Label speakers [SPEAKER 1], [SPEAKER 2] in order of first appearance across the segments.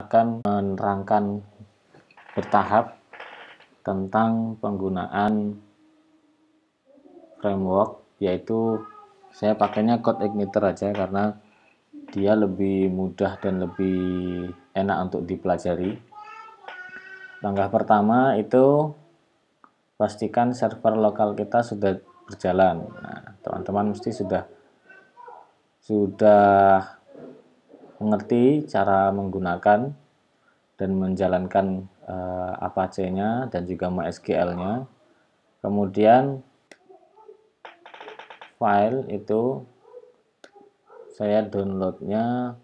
[SPEAKER 1] akan menerangkan bertahap tentang penggunaan framework, yaitu saya pakainya CodeIgniter aja karena dia lebih mudah dan lebih enak untuk dipelajari. Langkah pertama itu pastikan server lokal kita sudah berjalan. Nah, teman-teman mesti sudah mengerti cara menggunakan dan menjalankan Apache-nya dan juga MySQL-nya. Kemudian file itu saya downloadnya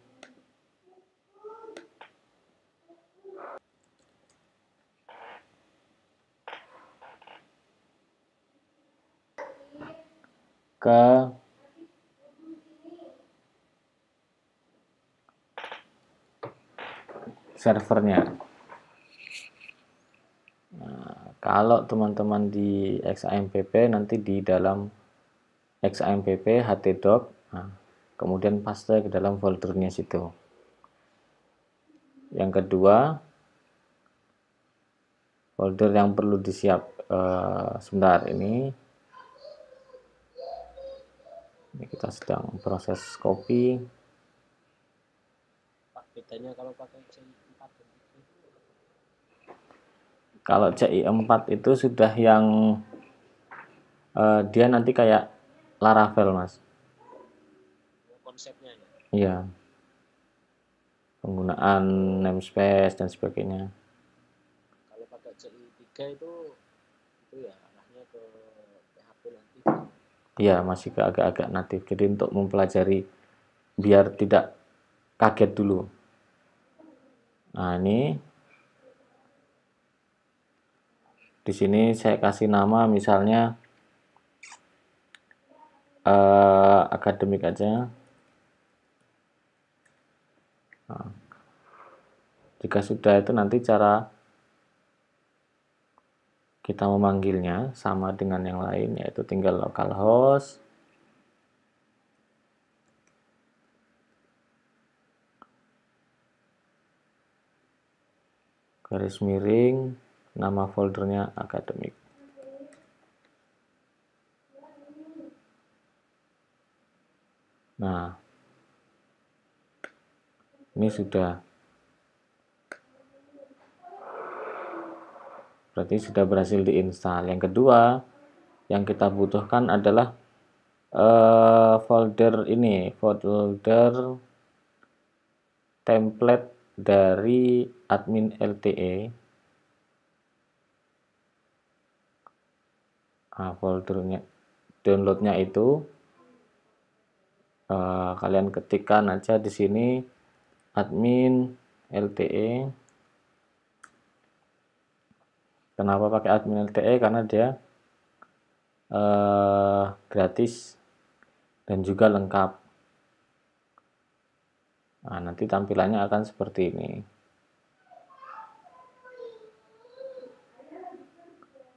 [SPEAKER 1] ke servernya. Nah, kalau teman-teman di XAMPP, nanti di dalam XAMPP htdoc, nah, kemudian paste ke dalam foldernya situ. Yang kedua, folder yang perlu disiap sebentar ini kita sedang proses copy.
[SPEAKER 2] Bedanya kalau pakai CI4
[SPEAKER 1] kalau CI4 itu sudah yang dia nanti kayak Laravel, Mas.
[SPEAKER 2] konsepnya ya?
[SPEAKER 1] Iya, penggunaan namespace dan sebagainya.
[SPEAKER 2] Kalau pakai CI3 itu ya arahnya ke PHP nanti.
[SPEAKER 1] Iya, masih ke agak-agak natif. Jadi untuk mempelajari biar tidak kaget dulu. Nah, ini di sini saya kasih nama misalnya akademik aja. Nah, jika sudah itu nanti cara kita memanggilnya sama dengan yang lain, yaitu tinggal localhost garis miring nama foldernya akademik. Nah, ini sudah, berarti sudah berhasil diinstal. Yang kedua yang kita butuhkan adalah folder ini, folder template dari admin LTE. Nah, foldernya, downloadnya itu kalian ketikkan aja di sini admin LTE. Kenapa pakai admin LTE? Karena dia gratis dan juga lengkap. Nah, nanti tampilannya akan seperti ini.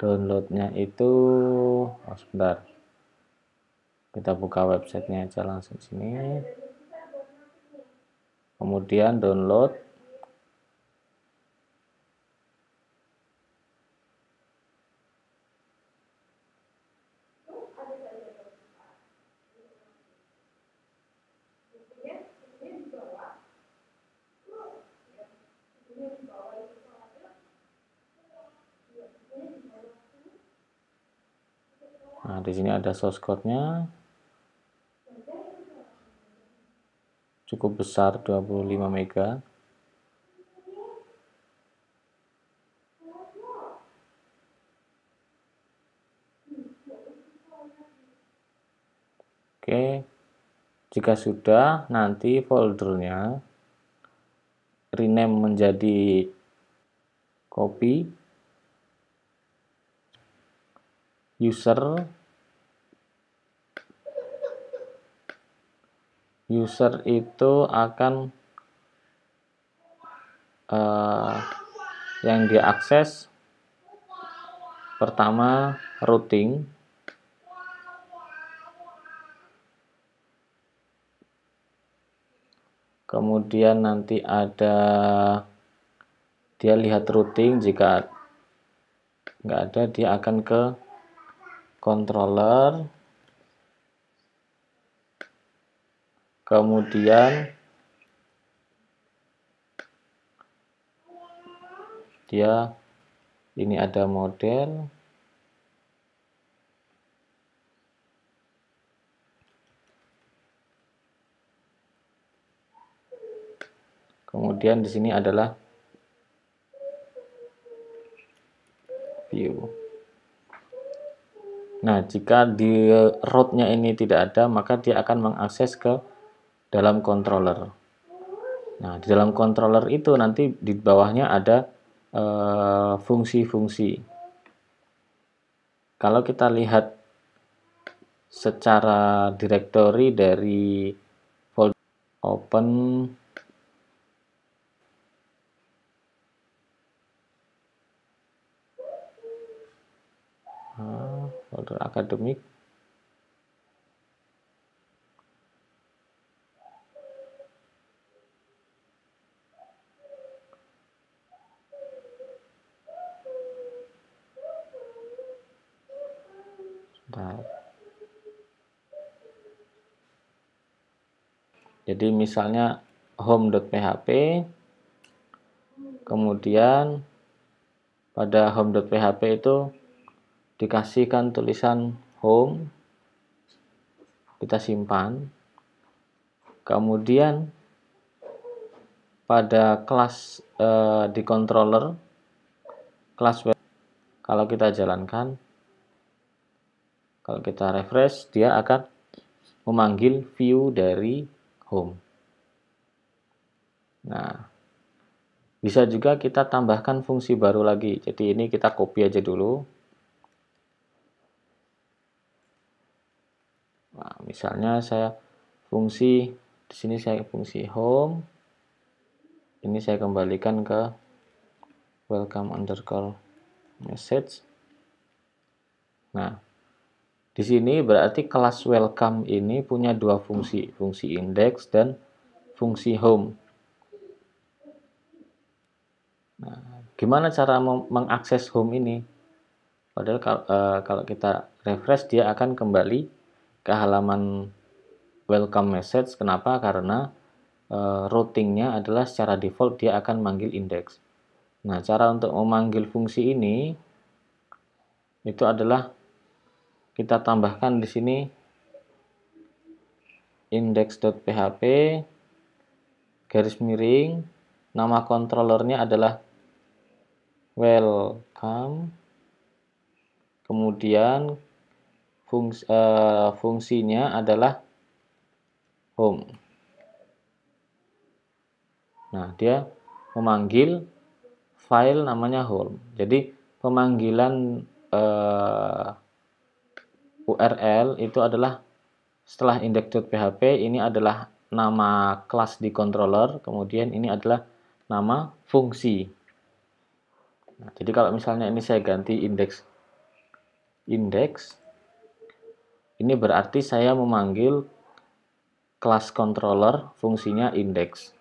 [SPEAKER 1] Downloadnya itu, sebentar, kita buka websitenya aja langsung sini. Kemudian download. Nah, di sini ada source code-nya. Cukup besar, 25 MB. Oke. Jika sudah, nanti foldernya rename menjadi copy user itu akan yang diakses pertama routing, kemudian nanti ada dia lihat routing, jika nggak ada dia akan ke controller, kemudian dia ini ada model, kemudian di sini adalah view. Nah, jika di root-nya ini tidak ada, maka dia akan mengakses ke dalam controller. Nah, di dalam controller itu nanti di bawahnya ada fungsi-fungsi. Kalau kita lihat secara directory dari folder open folder akademik, jadi misalnya home.php, kemudian pada home.php itu dikasihkan tulisan home, kita simpan. Kemudian pada kelas di controller, kelas web, kalau kita jalankan, kalau kita refresh, dia akan memanggil view dari home. Nah, bisa juga kita tambahkan fungsi baru lagi. Jadi ini kita copy aja dulu. Nah, misalnya saya fungsi di sini, saya fungsi home. Ini saya kembalikan ke welcome underscore message. Nah, di sini berarti kelas welcome ini punya dua fungsi, fungsi index dan fungsi home. Nah, gimana cara mengakses home ini? Padahal kalau kita refresh, dia akan kembali ke halaman welcome message. Kenapa? Karena routingnya adalah secara default dia akan manggil index. Nah, cara untuk memanggil fungsi ini itu adalah kita tambahkan di sini index.php garis miring, nama controllernya adalah welcome, kemudian fungsinya adalah home. Nah, dia memanggil file namanya home. Jadi pemanggilan URL itu adalah setelah index.php, ini adalah nama kelas di controller, kemudian ini adalah nama fungsi. Nah, jadi kalau misalnya ini saya ganti index, ini berarti saya memanggil kelas controller, fungsinya index.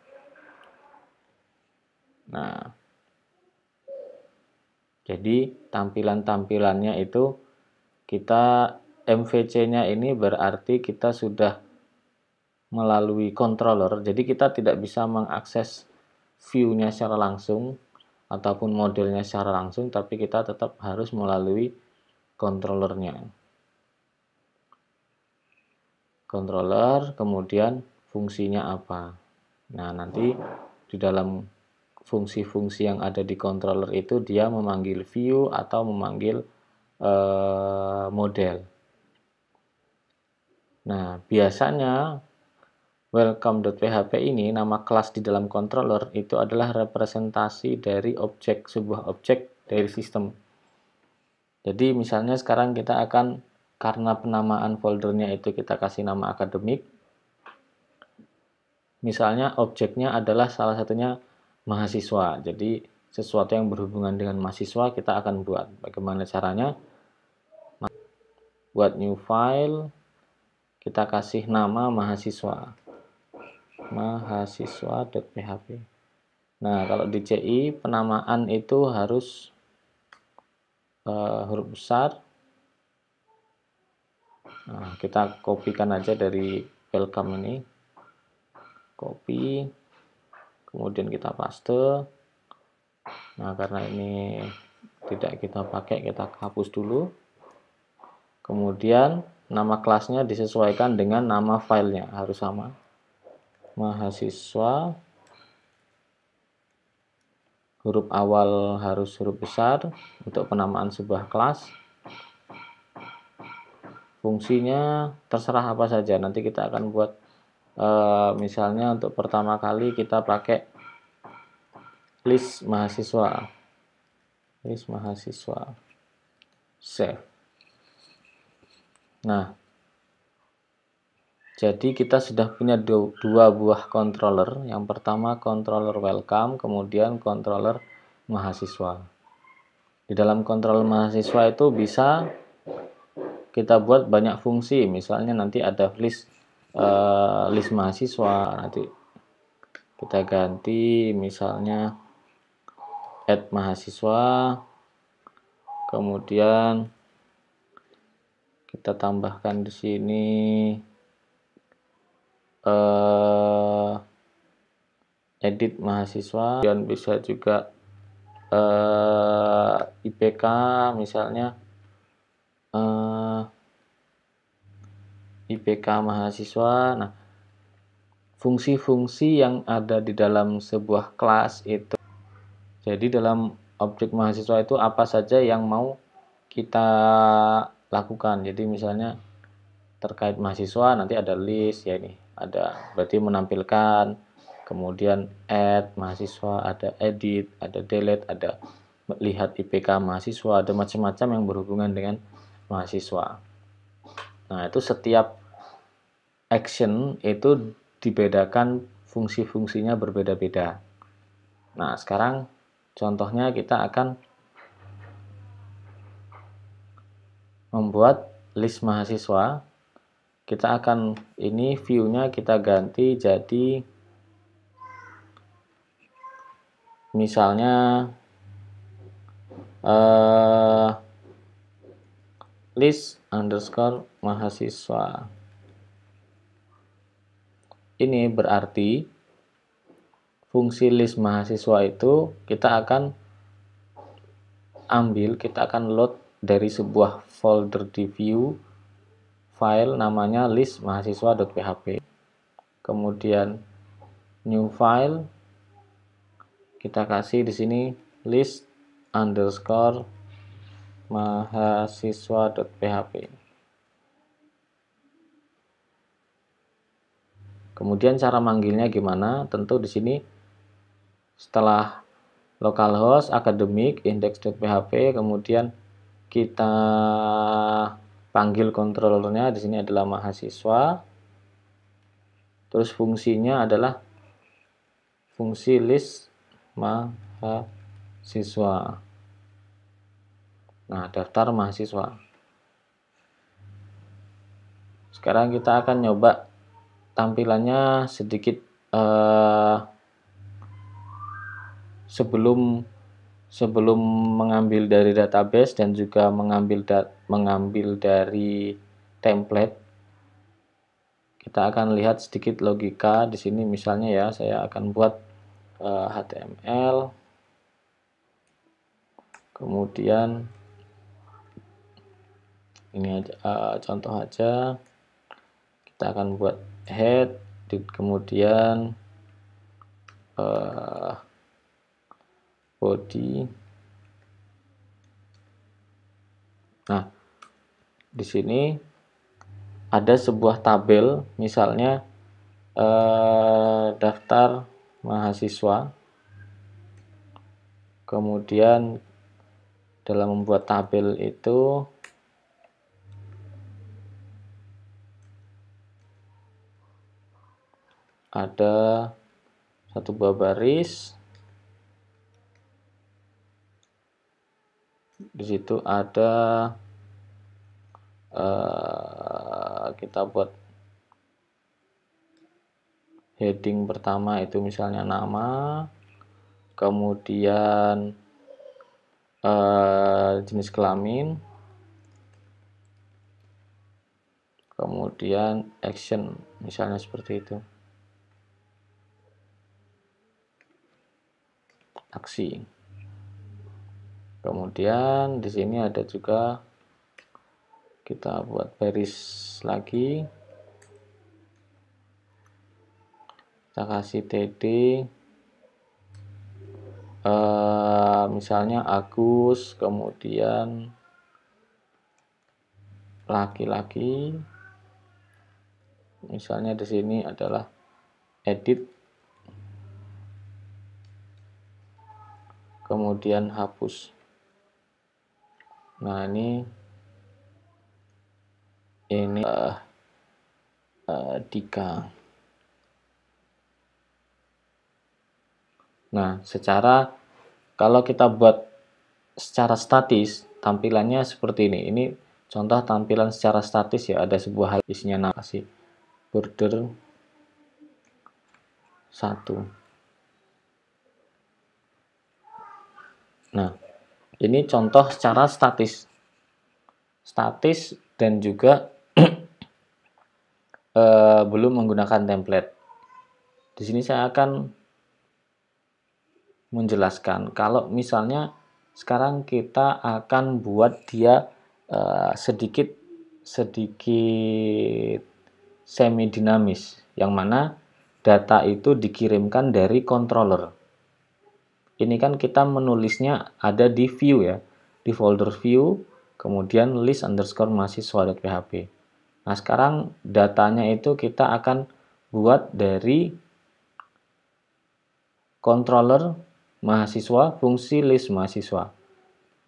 [SPEAKER 1] Nah, jadi tampilan-tampilannya itu kita MVC-nya ini berarti kita sudah melalui controller, jadi kita tidak bisa mengakses view-nya secara langsung ataupun modelnya secara langsung, tapi kita tetap harus melalui controllernya. Controller, kemudian fungsinya apa. Nah, nanti di dalam fungsi-fungsi yang ada di controller itu dia memanggil view atau memanggil model. Nah, biasanya welcome.php ini, nama kelas di dalam controller itu adalah representasi dari sebuah objek dari sistem. Jadi misalnya sekarang kita akan, karena penamaan foldernya itu kita kasih nama akademik, misalnya objeknya adalah salah satunya mahasiswa. Jadi sesuatu yang berhubungan dengan mahasiswa kita akan buat. Bagaimana caranya? Buat new file, kita kasih nama mahasiswa. mahasiswa.php. Nah, kalau di CI penamaan itu harus huruf besar. Nah, kita kopikan aja dari welcome ini. Copy. Kemudian kita paste. Nah, karena ini tidak kita pakai, kita hapus dulu. Kemudian nama kelasnya disesuaikan dengan nama filenya, harus sama. Mahasiswa. Huruf awal harus huruf besar untuk penamaan sebuah kelas. Fungsinya terserah apa saja. Nanti kita akan buat misalnya untuk pertama kali kita pakai list mahasiswa. List mahasiswa. Save. Nah, jadi kita sudah punya dua buah controller. Yang pertama controller welcome, kemudian controller mahasiswa. Di dalam controller mahasiswa itu bisa kita buat banyak fungsi. Misalnya nanti ada list mahasiswa, nanti kita ganti misalnya add mahasiswa, kemudian kita tambahkan di sini edit mahasiswa, dan bisa juga IPK misalnya IPK mahasiswa. Nah, fungsi-fungsi yang ada di dalam sebuah kelas itu. Jadi dalam objek mahasiswa itu apa saja yang mau kita lakukan. Jadi misalnya terkait mahasiswa nanti ada list ya, ini ada berarti menampilkan, kemudian add mahasiswa, ada edit, ada delete, ada lihat IPK mahasiswa, ada macam-macam yang berhubungan dengan mahasiswa. Nah, itu setiap action itu dibedakan, fungsi-fungsinya berbeda-beda. Nah, sekarang contohnya kita akan membuat list mahasiswa. Kita akan, ini view-nya kita ganti jadi misalnya list underscore mahasiswa. Ini berarti fungsi list mahasiswa itu kita akan ambil, kita akan load dari sebuah folder di view file namanya list mahasiswa.php. Kemudian new file, kita kasih di sini list underscore mahasiswa.php. Kemudian cara manggilnya gimana? Tentu di sini setelah localhost academic index.php, kemudian kita panggil controllernya di sini adalah mahasiswa. Terus fungsinya adalah fungsi list mahasiswa. Nah, daftar mahasiswa. Sekarang kita akan nyoba tampilannya sedikit sebelum mengambil dari database dan juga mengambil dari template. Kita akan lihat sedikit logika di sini. Misalnya ya, saya akan buat HTML, kemudian ini aja contoh aja, kita akan buat head, kemudian body. Nah, di sini ada sebuah tabel, misalnya daftar mahasiswa. Kemudian dalam membuat tabel itu ada satu buah baris. Di situ ada kita buat heading pertama itu misalnya nama, kemudian jenis kelamin, kemudian action, misalnya seperti itu, aksi. Kemudian di sini ada juga, kita buat baris lagi, kita kasih TD, misalnya Agus, kemudian laki-laki, misalnya di sini adalah edit, kemudian hapus. Nah ini Dika. Nah, kalau kita buat secara statis, tampilannya seperti ini. Ini contoh tampilan secara statis ya, ada sebuah hal isinya narasi. Border 1. Nah, ini contoh secara statis. Statis dan juga belum menggunakan template. Di sini saya akan menjelaskan kalau misalnya sekarang kita akan buat dia sedikit semi dinamis, yang mana data itu dikirimkan dari controller. Ini kan kita menulisnya ada di view ya, di folder view, kemudian list underscore mahasiswa.php. Nah sekarang datanya itu kita akan buat dari controller mahasiswa, fungsi list mahasiswa.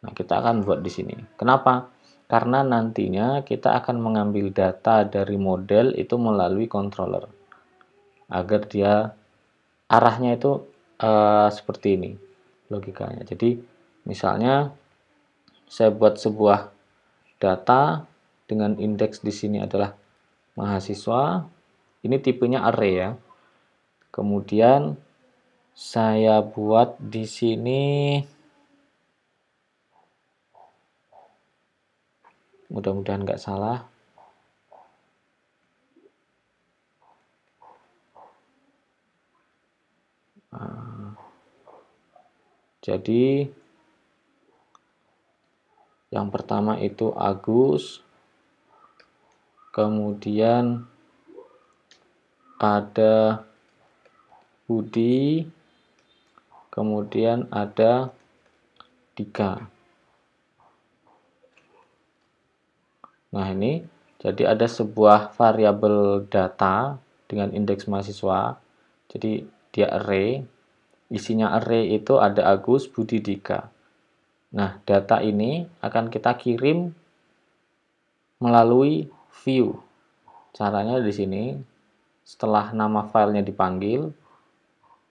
[SPEAKER 1] Nah, kita akan buat di sini. Kenapa? Karena nantinya kita akan mengambil data dari model itu melalui controller. Agar dia arahnya itu seperti ini logikanya. Jadi, misalnya saya buat sebuah data dengan indeks di sini adalah mahasiswa. Ini tipenya array ya. Kemudian saya buat di sini, mudah-mudahan nggak salah. Jadi yang pertama itu Agus, kemudian ada Budi, kemudian ada Dika. Nah ini jadi ada sebuah variabel data dengan indeks mahasiswa. Jadi dia array. Isinya array itu ada Agus, Budi, Dika. Nah, data ini akan kita kirim melalui view. Caranya di sini, setelah nama filenya dipanggil,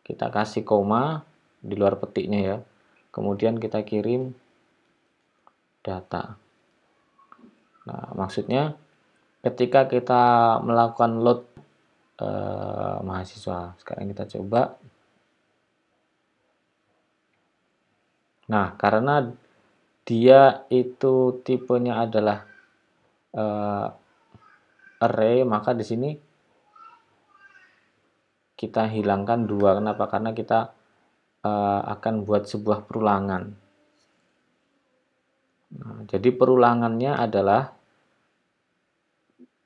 [SPEAKER 1] kita kasih koma di luar petiknya ya. Kemudian kita kirim data. Nah, maksudnya ketika kita melakukan load mahasiswa, sekarang kita coba. Nah, karena dia itu tipenya adalah array, maka di sini kita hilangkan 2. Kenapa? Karena kita akan buat sebuah perulangan. Nah, jadi perulangannya adalah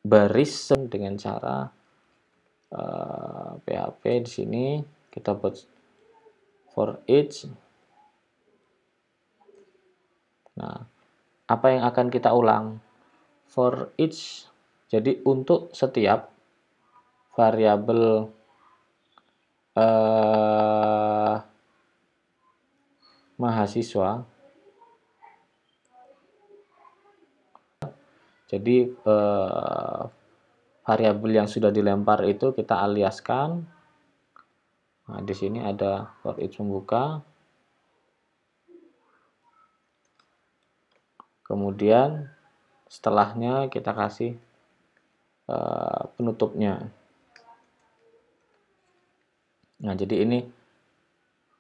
[SPEAKER 1] baris dengan cara PHP di sini kita buat for each. Nah, apa yang akan kita ulang? For each. Jadi untuk setiap variabel mahasiswa, jadi variabel yang sudah dilempar itu kita aliaskan. Nah, di sini ada for each membuka. Kemudian setelahnya kita kasih penutupnya. Nah, jadi ini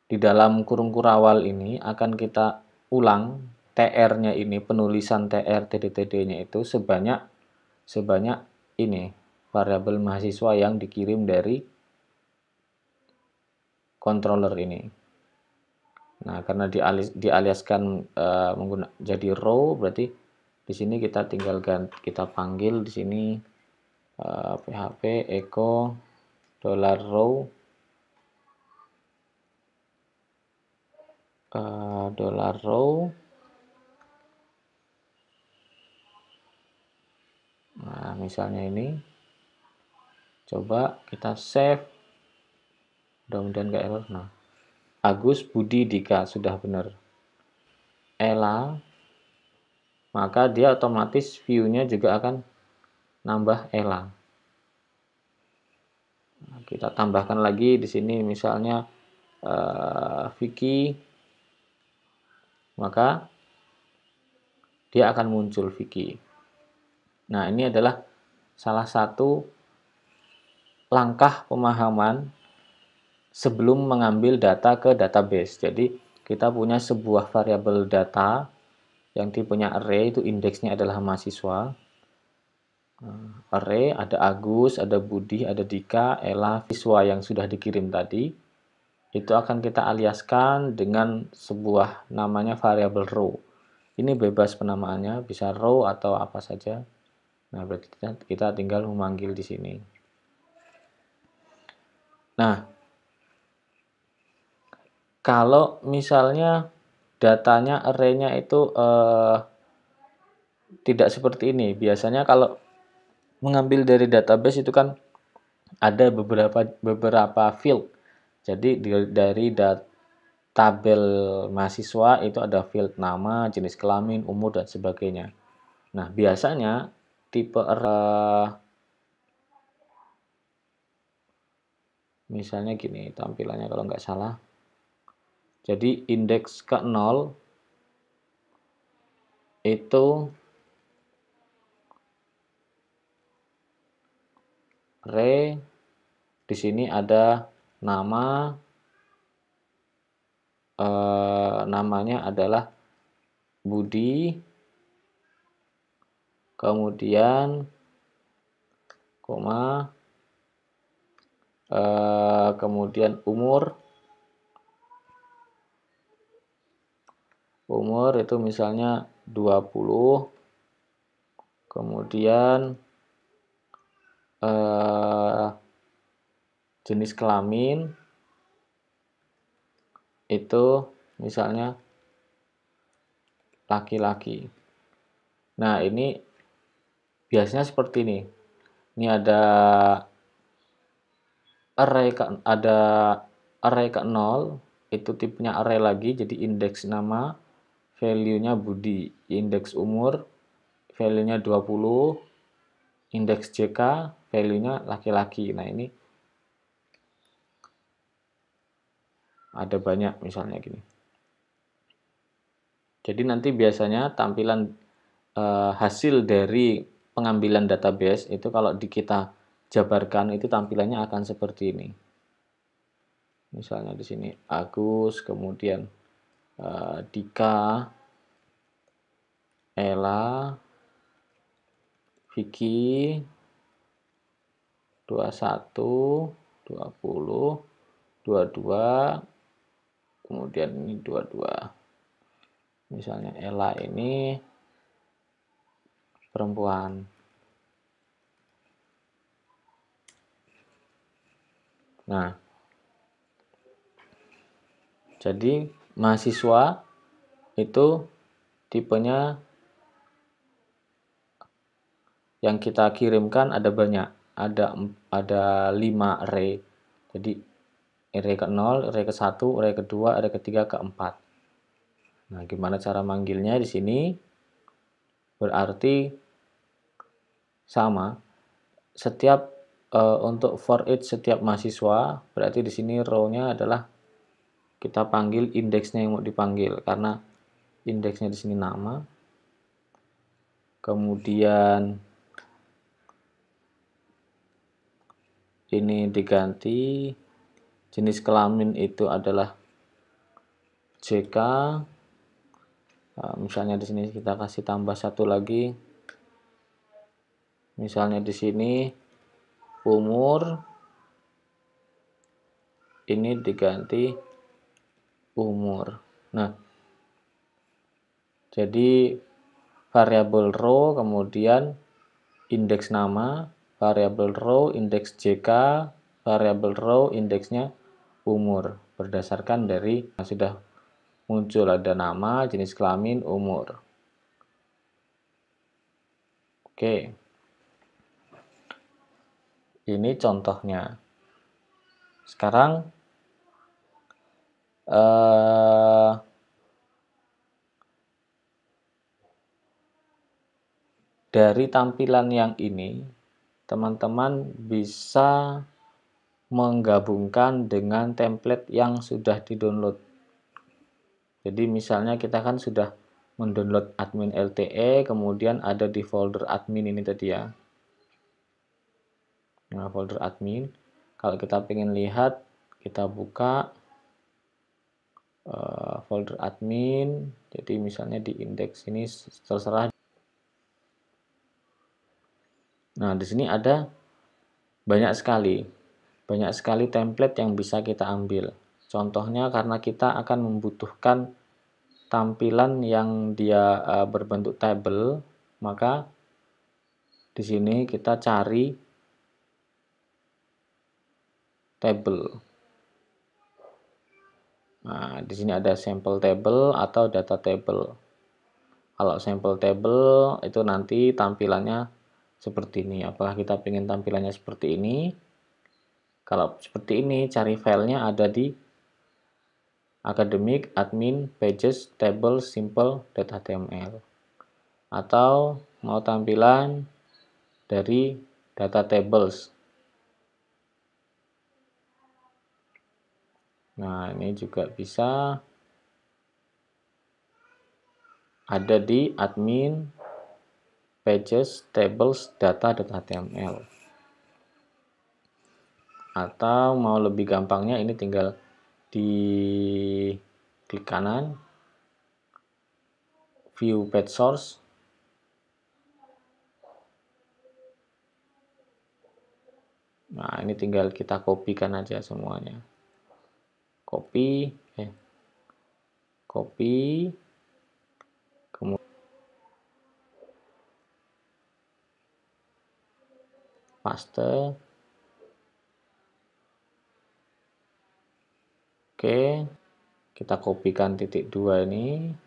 [SPEAKER 1] di dalam kurung kurawal ini akan kita ulang TR-nya ini, penulisan TR TD-TD-nya itu sebanyak ini variabel mahasiswa yang dikirim dari controller ini. Nah, karena dialiaskan jadi row, berarti di sini kita tinggal kita panggil di sini php echo $row $row. Nah, misalnya ini coba kita save, mudah-mudahan nggak error. Nah, Agus Budi Dika sudah benar. Ella, maka dia otomatis view-nya juga akan nambah Ella. Nah, kita tambahkan lagi di sini misalnya Vicky, maka dia akan muncul Vicky. Nah, ini adalah salah satu langkah pemahaman sebelum mengambil data ke database. Jadi, kita punya sebuah variabel data yang tipenya array, itu indeksnya adalah mahasiswa. Array, ada Agus, ada Budi, ada Dika, Ella, siswa yang sudah dikirim tadi. Itu akan kita aliaskan dengan sebuah namanya variabel row. Ini bebas penamaannya, bisa row atau apa saja. Nah, berarti kita tinggal memanggil di sini. Nah, kalau misalnya datanya array-nya itu tidak seperti ini. Biasanya kalau mengambil dari database itu kan ada beberapa field. Jadi dari tabel mahasiswa itu ada field nama, jenis kelamin, umur, dan sebagainya. Nah, biasanya tipe misalnya gini tampilannya kalau nggak salah. Jadi indeks ke 0 itu array, di sini ada nama, namanya adalah Budi, kemudian koma, kemudian umur itu misalnya 20, kemudian jenis kelamin itu misalnya laki-laki. Nah, ini biasanya seperti ini. Ini ada array ke 0, itu tipenya array lagi, jadi indeks nama, value-nya Budi, indeks umur, value-nya 20, indeks JK, value-nya laki-laki. Nah, ini ada banyak misalnya gini. Jadi nanti biasanya tampilan hasil dari pengambilan database itu kalau kita jabarkan itu tampilannya akan seperti ini. Misalnya di sini Agus, kemudian Dika, Ella, Vicky, 21, 20, 22, kemudian ini 22. Misalnya Ella ini perempuan. Nah, jadi mahasiswa itu tipenya yang kita kirimkan ada banyak, ada 5 array. Jadi array ke 0, array ke 1, array kedua, array ketiga, keempat. Nah, gimana cara manggilnya di sini? Berarti sama. Setiap untuk for each setiap mahasiswa, berarti di sini row-nya adalah kita panggil indeksnya yang mau dipanggil, karena indeksnya di sini nama. Kemudian ini diganti, jenis kelamin itu adalah JK. Misalnya di sini kita kasih tambah satu lagi. Misalnya di sini umur, ini diganti umur. Nah, jadi variabel row, kemudian indeks nama, variabel row, indeks JK, variabel row, indeksnya umur. Berdasarkan dari sudah muncul ada nama, jenis kelamin, umur. Oke. Ini contohnya. Sekarang dari tampilan yang ini, teman-teman bisa menggabungkan dengan template yang sudah di-download. Jadi misalnya kita kan sudah mendownload admin LTE, kemudian ada di folder admin ini tadi ya. Nah, folder admin. Kalau kita ingin lihat, kita buka folder admin. Jadi misalnya di indeks ini terserah. Nah, di sini ada banyak sekali template yang bisa kita ambil. Contohnya karena kita akan membutuhkan tampilan yang dia berbentuk tabel, maka di sini kita cari tabel. Nah, di sini ada sampel table atau data table. Kalau sampel table itu nanti tampilannya seperti ini. Apakah kita ingin tampilannya seperti ini? Kalau seperti ini, cari filenya ada di academic, admin, pages, table, simple.html. Atau mau tampilan dari data tables. Nah, ini juga bisa ada di admin, pages, tables, data.html. Atau mau lebih gampangnya ini tinggal di klik kanan, view page source. Nah, ini tinggal kita kopikan aja semuanya. Copy, kemudian paste. Oke, kita kopikan titik 2 ini,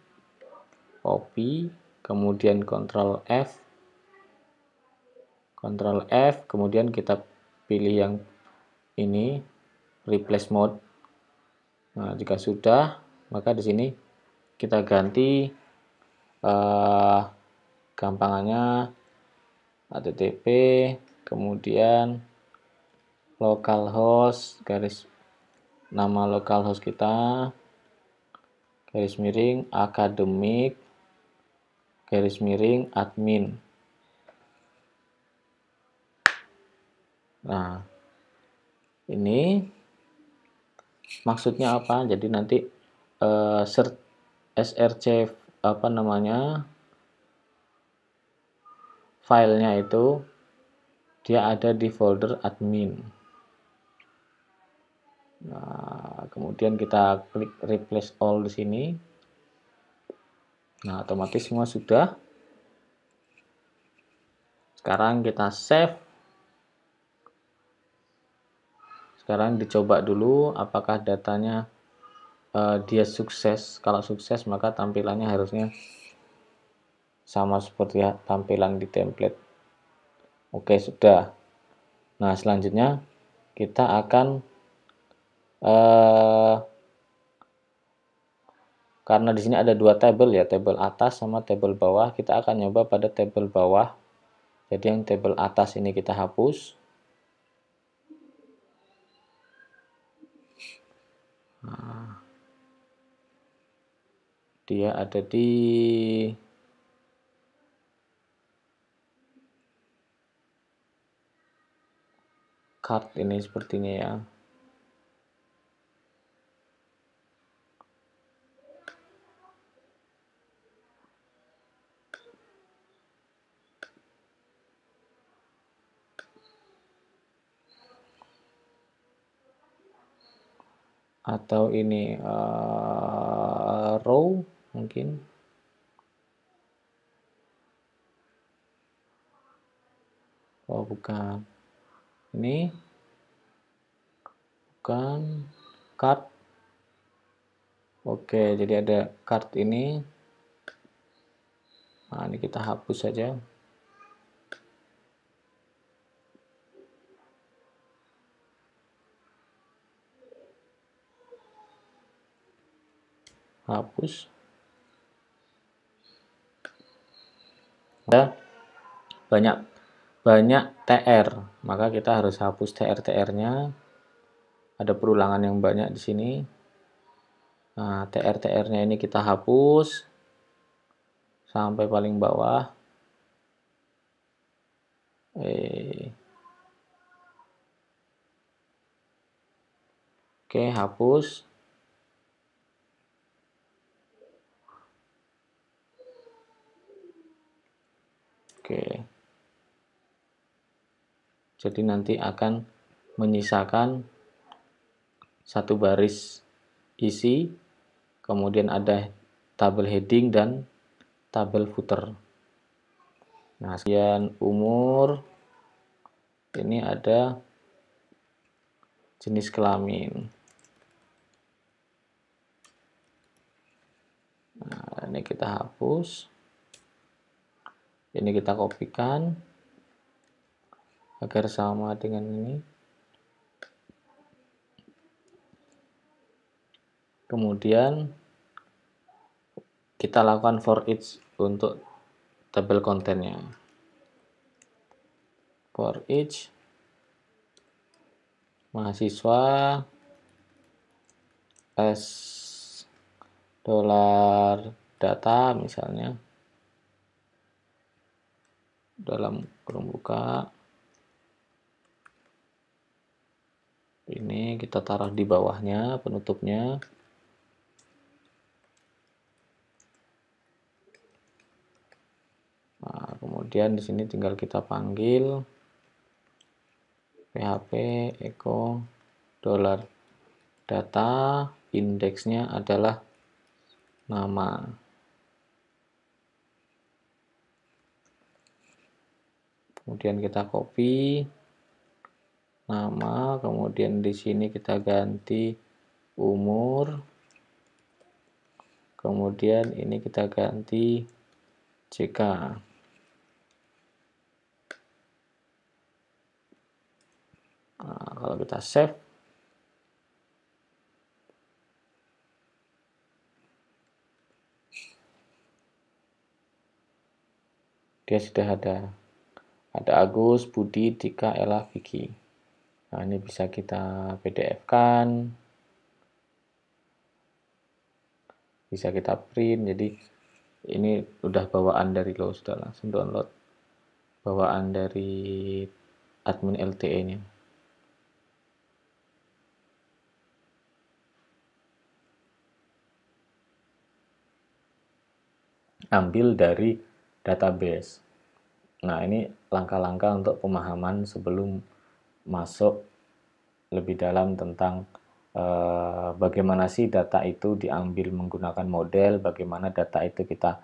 [SPEAKER 1] copy, kemudian Ctrl F, kemudian kita pilih yang ini, replace mode. Nah, jika sudah, maka di sini kita ganti gampangannya http, kemudian localhost, nama localhost kita, garis miring academic, garis miring admin. Nah, ini maksudnya apa? Jadi nanti src filenya itu dia ada di folder admin. Nah, kemudian kita klik replace all di sini. Nah, otomatis semua sudah. Sekarang kita save. Sekarang dicoba dulu apakah datanya dia sukses. Kalau sukses maka tampilannya harusnya sama seperti tampilan di template. Oke, sudah. Nah, selanjutnya kita akan karena di sini ada dua tabel ya, tabel atas sama tabel bawah, kita akan nyoba pada tabel bawah. Jadi yang tabel atas ini kita hapus. Nah, dia ada di card ini sepertinya ya. atau ini row mungkin. Oh bukan, ini bukan card. Oke, jadi ada card ini. Nah, ini kita hapus saja. Hapus. Ada banyak TR, maka kita harus hapus TR-TR-nya. Ada perulangan yang banyak di sini. Nah, TR-TR-nya ini kita hapus sampai paling bawah. Oke, hapus. Oke. Jadi nanti akan menyisakan satu baris isi, kemudian ada tabel heading dan tabel footer. Nah, sekian umur, ini ada jenis kelamin. Nah, ini kita hapus. Ini kita kopikan agar sama dengan ini. Kemudian kita lakukan for each untuk tabel kontennya. For each mahasiswa S dolar data misalnya dalam kurung buka, ini kita taruh di bawahnya penutupnya. Nah, kemudian di sini tinggal kita panggil php echo dolar data, indeksnya adalah nama. Kemudian kita copy nama, kemudian di sini kita ganti umur, kemudian ini kita ganti JK. Nah, kalau kita save, dia sudah ada Agus, Budi, Dika, Ella, Vicky. Nah, ini bisa kita PDF-kan, bisa kita print. Jadi ini udah bawaan dari lo, sudah langsung download bawaan dari admin LTE-nya. Ambil dari database. Nah, ini langkah-langkah untuk pemahaman sebelum masuk lebih dalam tentang bagaimana sih data itu diambil menggunakan model, bagaimana data itu kita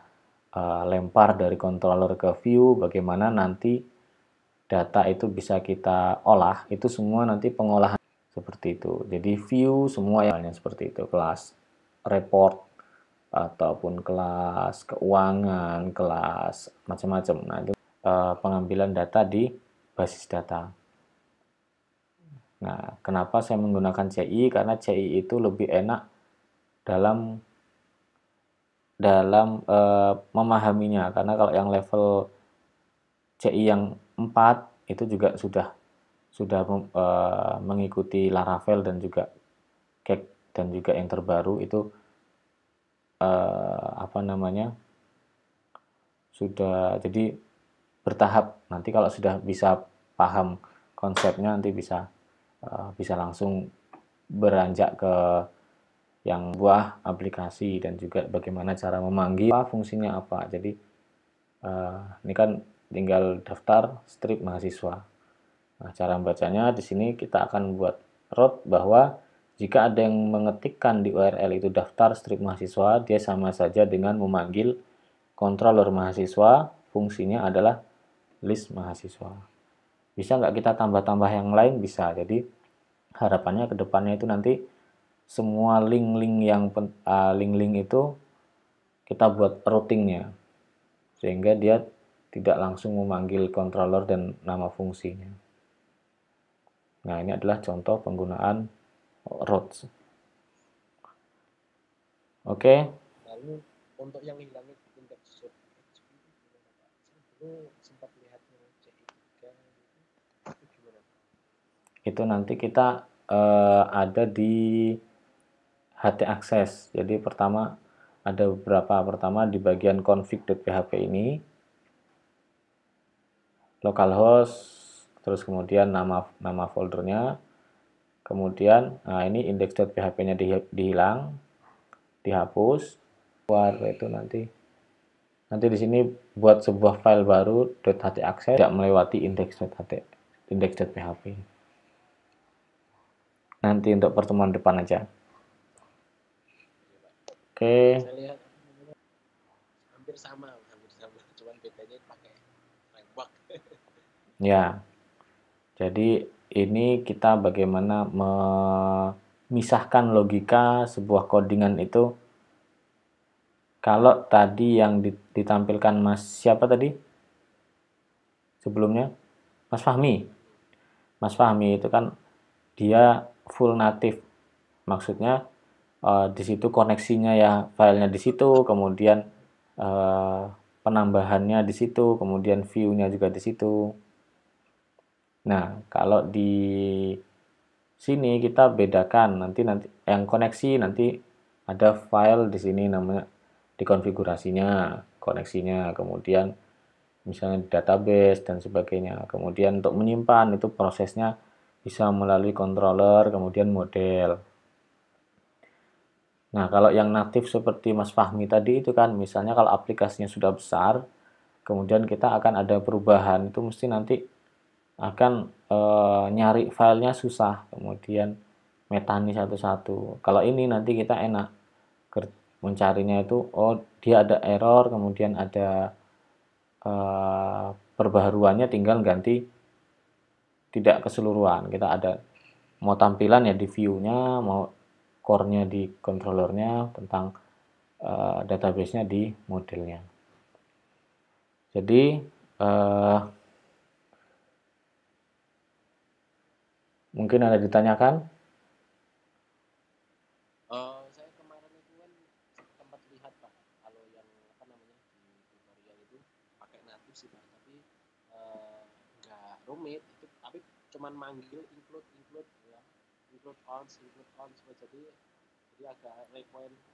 [SPEAKER 1] lempar dari controller ke view, bagaimana nanti data itu bisa kita olah, itu semua nanti pengolahan seperti itu. Jadi view semua yang seperti itu, kelas report ataupun kelas keuangan, kelas macam-macam. Nah, itu pengambilan data di basis data. Nah, kenapa saya menggunakan CI? Karena CI itu lebih enak dalam memahaminya. Karena kalau yang level CI yang 4 itu juga sudah mengikuti Laravel dan juga Cake dan juga yang terbaru itu sudah jadi bertahap. Nanti kalau sudah bisa paham konsepnya nanti bisa langsung beranjak ke yang buah aplikasi dan juga bagaimana cara memanggil, fungsinya apa. Jadi ini kan tinggal daftar strip mahasiswa. Nah, cara membacanya di sini kita akan buat root bahwa Jika ada yang mengetikkan di URL itu daftar strip mahasiswa, dia sama saja dengan memanggil controller mahasiswa, fungsinya adalah list mahasiswa. Bisa nggak kita tambah-tambah yang lain? Bisa. Jadi harapannya ke depannya itu nanti semua link-link itu kita buat routingnya, sehingga dia tidak langsung memanggil controller dan nama fungsinya. Nah, ini adalah contoh penggunaan routes. Oke.
[SPEAKER 2] Lalu untuk yang hilangnya indeks PHP itu gimana Pak? Saya dulu sempat lihatnya CI3 itu gimana Pak?
[SPEAKER 1] Itu nanti kita ada di HT Access. Jadi pertama ada beberapa. Pertama di bagian config.php ini, localhost, terus kemudian nama foldernya, kemudian ini index.php-nya dihilang, dihapus. Keluar itu nanti di sini buat sebuah file baru .htaccess tidak melewati index.php. Nanti untuk pertemuan depan aja. Oke.
[SPEAKER 2] Saya lihat hampir sama, cuman bedanya pakai framework.
[SPEAKER 1] Ya, jadi ini kita bagaimana memisahkan logika sebuah codingan itu. Kalau tadi yang ditampilkan Mas siapa tadi? Sebelumnya? Mas Fahmi. Mas Fahmi itu kan dia full native. Maksudnya di situ koneksinya ya filenya di situ, kemudian penambahannya di situ, kemudian view-nya juga di situ. Nah, kalau di sini kita bedakan nanti yang koneksi nanti ada file di sini namanya di konfigurasinya, koneksinya, kemudian misalnya di database dan sebagainya. Kemudian untuk menyimpan itu prosesnya bisa melalui controller, kemudian model. Nah, kalau yang natif seperti Mas Fahmi tadi itu kan, misalnya kalau aplikasinya sudah besar, kemudian kita akan ada perubahan, itu mesti nanti akan nyari filenya susah, kemudian metani satu-satu. Kalau ini nanti kita enak mencarinya itu, oh dia ada error, kemudian ada perbaharuannya, tinggal ganti tidak keseluruhan. Kita ada mau tampilan ya di view-nya, mau core-nya di controllernya, tentang database-nya di modelnya. Jadi mungkin ada ditanyakan?
[SPEAKER 2] Saya kemarin itu kan sempat lihat Pak, kalau yang apa namanya di tutorial itu pakai natif sih Pak, tapi nggak rumit itu, tapi cuman manggil include ya, include ons jadi agak require ya,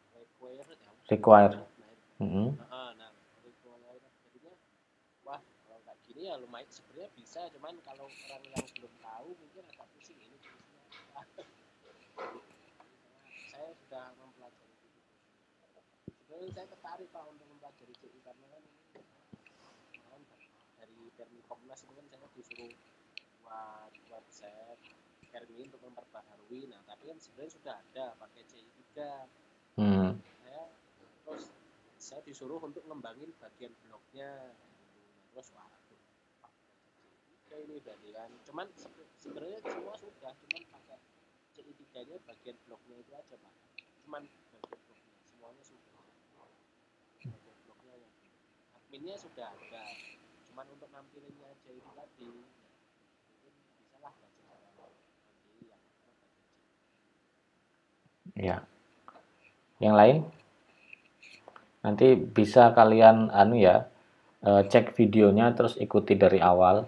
[SPEAKER 1] Require.
[SPEAKER 2] nah require jadinya wah, kalau kayak gini ya lumayan sebenarnya bisa, cuman kalau orang yang belum tahu mungkin agak pusing ini fungsinya. Saya sudah mempelajari itu. Sebenarnya saya tertarik Pak untuk mempelajari CI karena kan ini dari Permikomnas itu kan saya disuruh buat website Permi untuk memperbaharui. Nah, tapi kan sebenarnya sudah ada pakai CI3. Saya disuruh untuk ngembangin bagian blognya. Terus waduh, ini berarti kan. Cuman sebenarnya semua sudah, cuman pakai CI3-nya bagian blognya itu aja Pak. Cuman bagian blognya, semuanya sudah. Bagian blognya yang adminnya sudah ada. Cuman untuk nampilinnya aja itu tadi. Mungkin bisa lah belajar nanti yang
[SPEAKER 1] Ya. Yang lain? Nanti bisa kalian cek videonya terus ikuti dari awal.